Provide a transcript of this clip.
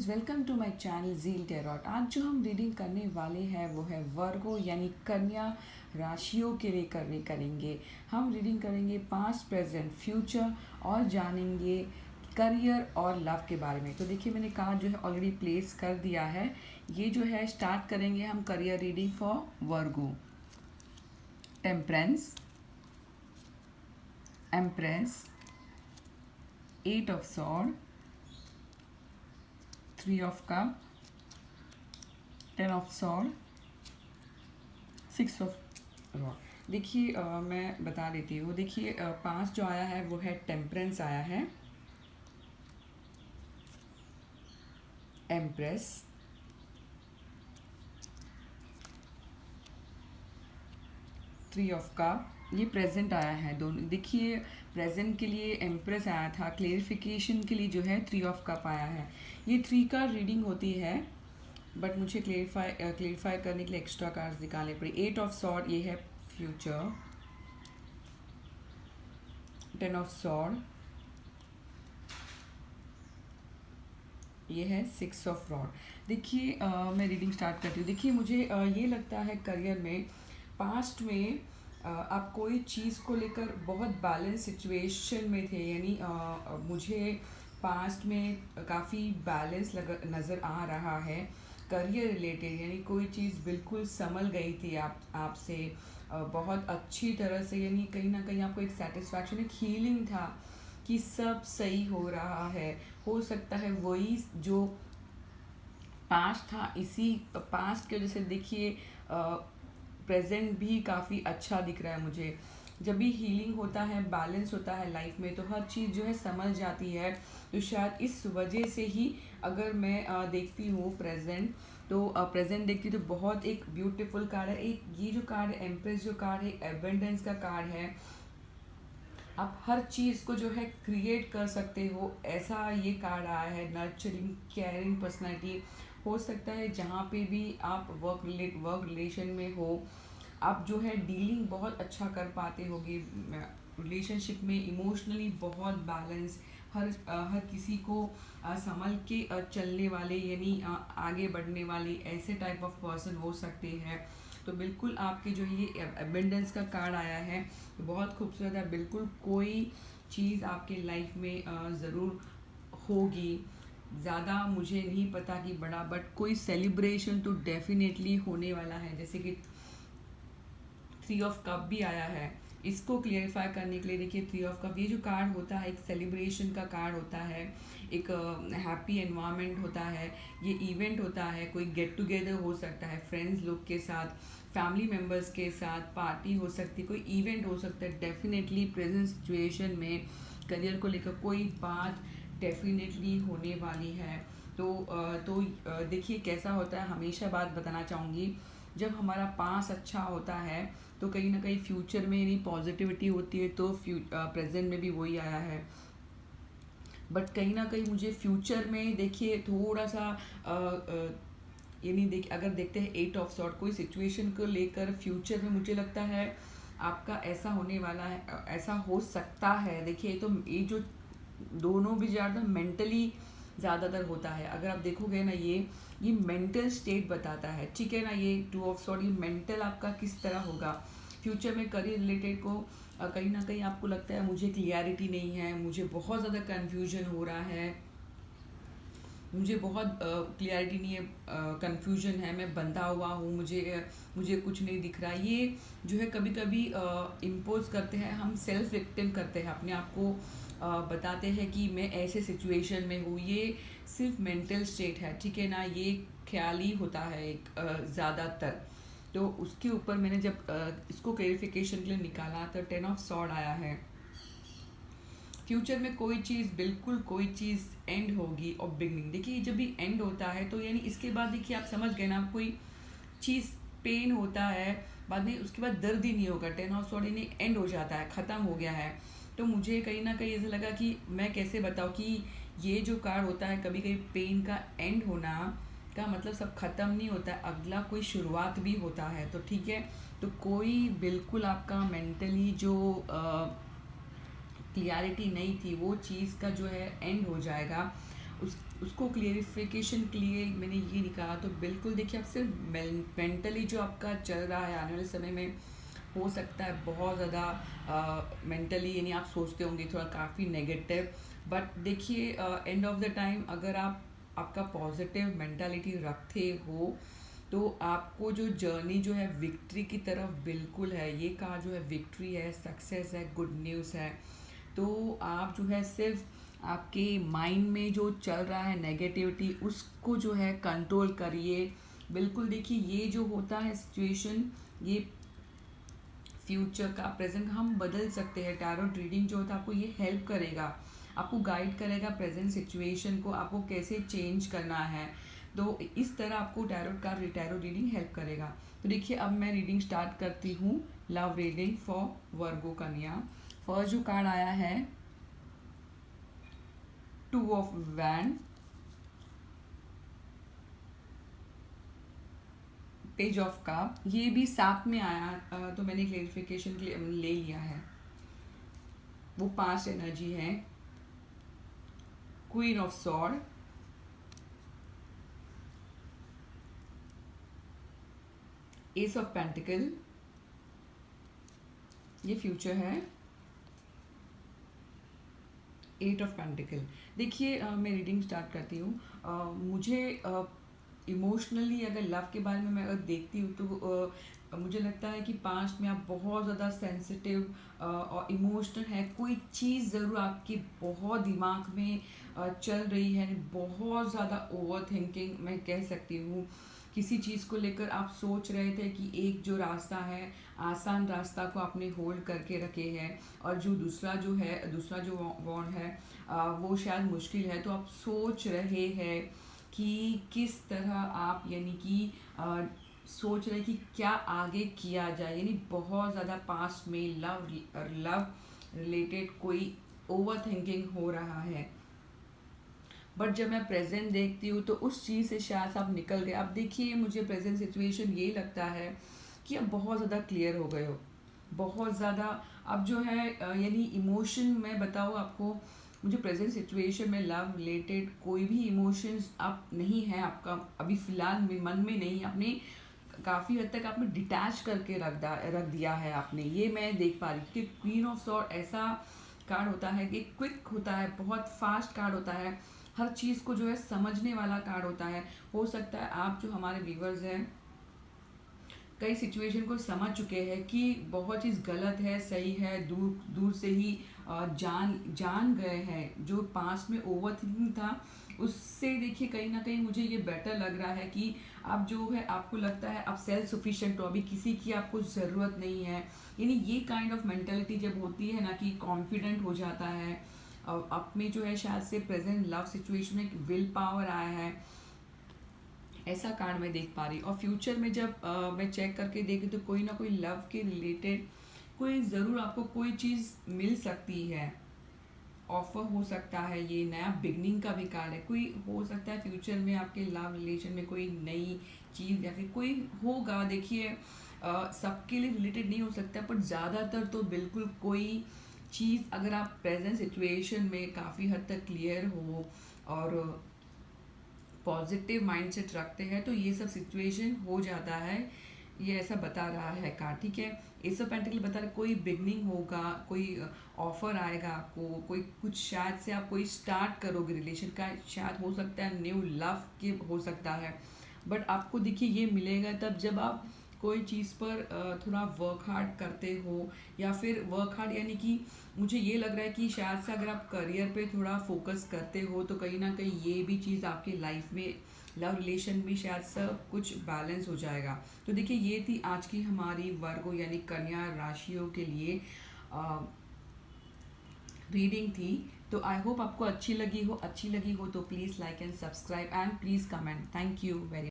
Friends, welcome to my channel Zeal Tarot. आज जो हम रीडिंग करने वाले हैं वो है वर्गो यानी कन्या राशियों के लिए करेंगे। हम रीडिंग करेंगे पास्ट, प्रेजेंट, फ्यूचर और जानेंगे करियर और लव के बारे में। तो देखिए, मैंने कार्ड जो है ऑलरेडी प्लेस कर दिया है। ये जो है स्टार्ट करेंगे हम career reading for Virgo. Temperance, empress, 8 of sword, 3 of cup, 10 of sword, 6 of rod. देखिए, मैं बता देती हूँ। देखिए, पांच जो आया है वो है टेम्परेंस आया है, एम्प्रेस, थ्री ऑफ कप, ये प्रेजेंट आया है दोनों। देखिए, प्रेजेंट के लिए एम्प्रेस आया था, क्लेरिफिकेशन के लिए जो है 3 ऑफ कप आया है। ये 3 का रीडिंग होती है, बट मुझे क्लेरिफाई करने के लिए एक्स्ट्रा कार्ड्स निकालने पड़े। 8 ऑफ सॉर्ड ये है फ्यूचर, 10 ऑफ सॉर्ड ये है 6 ऑफ रॉड। देखिए, मैं रीडिंग स्टार्ट करती हूँ। देखिए, मुझे ये लगता है करियर में, पास्ट में आप कोई चीज़ को लेकर बहुत बैलेंस सिचुएशन में थे। यानी मुझे पास्ट में काफ़ी बैलेंस नज़र आ रहा है करियर रिलेटेड। यानी कोई चीज़ बिल्कुल संभल गई थी आपसे बहुत अच्छी तरह से। यानी कहीं ना कहीं आपको एक सेटिस्फैक्शन, एक हीलिंग था कि सब सही हो रहा है। हो सकता है वही जो पास्ट था, इसी पास्ट की वजह से देखिए प्रेजेंट भी काफ़ी अच्छा दिख रहा है मुझे। जब भी हीलिंग होता है, बैलेंस होता है लाइफ में, तो हर चीज़ जो है समझ जाती है। तो शायद इस वजह से ही अगर मैं देखती हूँ प्रेजेंट, तो प्रेजेंट देखती हूँ तो बहुत एक ब्यूटीफुल कार्ड है। एक ये जो कार्ड है एम्प्रेस जो कार्ड है, एबंडेंस का कार्ड है। आप हर चीज़ को जो है क्रिएट कर सकते हो, ऐसा ये कार्ड आया है। Nurturing, caring personality. हो सकता है जहाँ पे भी आप वर्क रिलेशन में हो, आप जो है डीलिंग बहुत अच्छा कर पाते होगे रिलेशनशिप में। इमोशनली बहुत बैलेंस, हर किसी को संभल के चलने वाले, यानी आगे बढ़ने वाले ऐसे टाइप ऑफ पर्सन हो सकते हैं। तो बिल्कुल आपके जो ये अबेंडेंस का कार्ड आया है, तो बहुत खूबसूरत है। बिल्कुल कोई चीज़ आपके लाइफ में ज़रूर होगी। ज़्यादा मुझे नहीं पता कि बड़ा, बट कोई सेलिब्रेशन तो डेफिनेटली होने वाला है। जैसे कि 3 ऑफ कप भी आया है। इसको क्लियरिफाई करने के लिए देखिए, 3 ऑफ कप ये जो कार्ड होता है एक सेलिब्रेशन का कार्ड होता है, एक हैप्पी एनवायरनमेंट होता है। ये इवेंट होता है, कोई गेट टुगेदर हो सकता है फ्रेंड्स लोग के साथ, फैमिली मेम्बर्स के साथ, पार्टी हो सकती है, कोई इवेंट हो सकता है। डेफिनेटली प्रेजेंट सिचुएशन में करियर को लेकर कोई बात डेफिनेटली होने वाली है। तो देखिए कैसा होता है। हमेशा बात बताना चाहूँगी, जब हमारा पास अच्छा होता है तो कहीं ना कहीं फ्यूचर में नहीं पॉजिटिविटी होती है। तो प्रेजेंट में भी वही आया है, बट कहीं ना कहीं मुझे फ्यूचर में देखिए थोड़ा सा यानी अगर देखते हैं 8 ऑफ सॉर्ड, कोई सिचुएशन को लेकर फ्यूचर में मुझे लगता है आपका ऐसा होने वाला है, ऐसा हो सकता है। देखिए, तो ये जो दोनों भी ज़्यादा मेंटली ज़्यादातर होता है। अगर आप देखोगे ना, ये मेंटल स्टेट बताता है, ठीक है ना। ये 2 ऑफ सॉर्ड, ये मेंटल आपका किस तरह होगा फ्यूचर में करियर रिलेटेड को। कहीं ना कहीं आपको लगता है मुझे क्लियरिटी नहीं है, मुझे बहुत ज़्यादा कन्फ्यूजन हो रहा है, मुझे बहुत क्लियरिटी नहीं है, कन्फ्यूजन है, मैं बंधा हुआ हूँ, मुझे कुछ नहीं दिख रहा। ये जो है कभी कभी इम्पोज करते हैं, हम सेल्फ विक्टिम करते हैं अपने आप को, बताते हैं कि मैं ऐसे सिचुएशन में हूँ। ये सिर्फ मेंटल स्टेट है, ठीक है ना। ये ख्याली होता है एक ज़्यादातर। तो उसके ऊपर मैंने जब इसको क्लेरिफिकेशन के लिए निकाला तो 10 ऑफ सॉर्ड आया है। फ्यूचर में कोई चीज़, बिल्कुल कोई चीज़ एंड होगी और बिगनिंग। देखिए, जब भी एंड होता है तो यानी इसके बाद देखिए आप समझ गए ना, कोई चीज़ पेन होता है, बाद में उसके बाद दर्द ही नहीं होगा। 10 ऑफ सॉर्ड यानी एंड हो जाता है, ख़त्म हो गया है। तो मुझे कहीं ना कहीं ऐसा लगा कि मैं कैसे बताऊँ कि ये जो कार्ड होता है, कभी कभी पेन का एंड होना का मतलब सब खत्म नहीं होता है, अगला कोई शुरुआत भी होता है। तो ठीक है, तो कोई बिल्कुल आपका मेंटली जो क्लियरिटी नहीं थी, वो चीज़ का जो है एंड हो जाएगा। उस उसको क्लियरिफिकेशन के लिए मैंने ये नहीं कहा। तो बिल्कुल देखिए, आप सिर्फ मेंटली जो आपका चल रहा है आने वाले समय में, हो सकता है बहुत ज़्यादा मेंटली यानी आप सोचते होंगे थोड़ा काफ़ी नेगेटिव। बट देखिए, एंड ऑफ द टाइम अगर आप आपका पॉजिटिव मेंटालिटी रखते हो तो आपको जो जर्नी जो है विक्ट्री की तरफ बिल्कुल है। ये कहा जो है विक्ट्री है, सक्सेस है, गुड न्यूज़ है। तो आप जो है सिर्फ आपके माइंड में जो चल रहा है नेगेटिविटी, उसको जो है कंट्रोल करिए। बिल्कुल देखिए, ये जो होता है सिचुएशन, ये फ्यूचर का प्रेजेंट हम बदल सकते हैं। टैरोट रीडिंग जो होता है आपको ये हेल्प करेगा, आपको गाइड करेगा प्रेजेंट सिचुएशन को आपको कैसे चेंज करना है। तो इस तरह आपको टैरो रीडिंग हेल्प करेगा। तो देखिए, अब मैं रीडिंग स्टार्ट करती हूँ। लव रीडिंग फॉर वर्गो कन्या। फर्स्ट जो कार्ड आया है, 2 of wand, page of cup, ये भी साथ में आया। तो मैंने क्लेरिफिकेशन के लिए ले लिया है। वो पास्ट एनर्जी है। Queen of sword, S of pentacle, ये फ्यूचर है। 8 ऑफ पेंटिकल। देखिए, मैं रीडिंग स्टार्ट करती हूँ। मुझे इमोशनली अगर लव के बारे में मैं अगर देखती हूँ तो मुझे लगता है कि पास्ट में आप बहुत ज़्यादा सेंसिटिव और इमोशनल है। कोई चीज़ ज़रूर आपकी बहुत दिमाग में चल रही है, बहुत ज़्यादा ओवर थिंकिंग मैं कह सकती हूँ। किसी चीज़ को लेकर आप सोच रहे थे कि एक जो रास्ता है, आसान रास्ता को आपने होल्ड करके रखे हैं, और जो दूसरा जो वॉन्ड है वो शायद मुश्किल है। तो आप सोच रहे हैं कि किस तरह आप यानी कि सोच रहे कि क्या आगे किया जाए। यानी बहुत ज़्यादा पास्ट में लव रिलेटेड कोई ओवर थिंकिंग हो रहा है। बट जब मैं प्रेजेंट देखती हूँ तो उस चीज़ से शायद आप निकल गए। अब देखिए, मुझे प्रेजेंट सिचुएशन ये लगता है कि अब बहुत ज़्यादा क्लियर हो गए हो, बहुत ज़्यादा। अब जो है यानी इमोशन मैं बताऊँ आपको, मुझे प्रेजेंट सिचुएशन में लव रिलेटेड कोई भी इमोशंस अब नहीं है आपका, अभी फ़िलहाल में मन में नहीं। आपने काफ़ी हद तक आपने डिटैच करके रख दिया है आपने, ये मैं देख पा रही हूँ। क्योंकि क्वीन ऑफ सॉर्ड ऐसा कार्ड होता है कि क्विक होता है, बहुत फास्ट कार्ड होता है, हर चीज़ को जो है समझने वाला कार्ड होता है। हो सकता है आप जो हमारे व्यूवर्स हैं कई सिचुएशन को समझ चुके हैं कि बहुत चीज़ गलत है, सही है, दूर दूर से ही जान जान गए हैं। जो पास्ट में ओवर थिंकिंग था उससे देखिए कहीं ना कहीं मुझे ये बेटर लग रहा है कि आप जो है आपको लगता है आप सेल्फ सफिशिएंट हो, अभी किसी की आपको ज़रूरत नहीं है। यानी ये काइंड ऑफ मेंटेलिटी जब होती है ना कि कॉन्फिडेंट हो जाता है। अब में जो है शायद से प्रेजेंट लव सिचुएशन में विल पावर आया है, ऐसा कार्ड मैं देख पा रही। और फ्यूचर में जब मैं चेक करके देखी तो कोई ना कोई लव के रिलेटेड कोई ज़रूर आपको कोई चीज़ मिल सकती है, ऑफर हो सकता है। ये नया बिगनिंग का भी कार्ड है। कोई हो सकता है फ्यूचर में आपके लव रिलेशन में कोई नई चीज़ या फिर कोई होगा। देखिए, सबके लिए रिलेटेड नहीं हो सकता, पर ज़्यादातर तो बिल्कुल कोई चीज़ अगर आप प्रेजेंट सिचुएशन में काफ़ी हद तक क्लियर हो और पॉजिटिव माइंडसेट रखते हैं तो ये सब सिचुएशन हो जाता है। ये ऐसा बता रहा है कार्ड, ठीक है। एस ऑफ पेंटिकल बता रहा है कोई बिगनिंग होगा, कोई ऑफर आएगा आपको, कोई कुछ शायद से आप कोई स्टार्ट करोगे रिलेशन का, शायद हो सकता है न्यू लव के हो सकता है। बट आपको देखिए ये मिलेगा तब जब आप कोई चीज़ पर थोड़ा वर्क हार्ड करते हो, या फिर वर्क हार्ड यानी कि मुझे ये लग रहा है कि शायद से अगर आप करियर पे थोड़ा फोकस करते हो तो कहीं ना कहीं ये भी चीज़ आपके लाइफ में लव रिलेशन में शायद सब कुछ बैलेंस हो जाएगा। तो देखिए, ये थी आज की हमारी वर्गो यानी कन्या राशियों के लिए रीडिंग थी। तो आई होप आपको अच्छी लगी हो तो please like and subscribe and please comment. Thank you very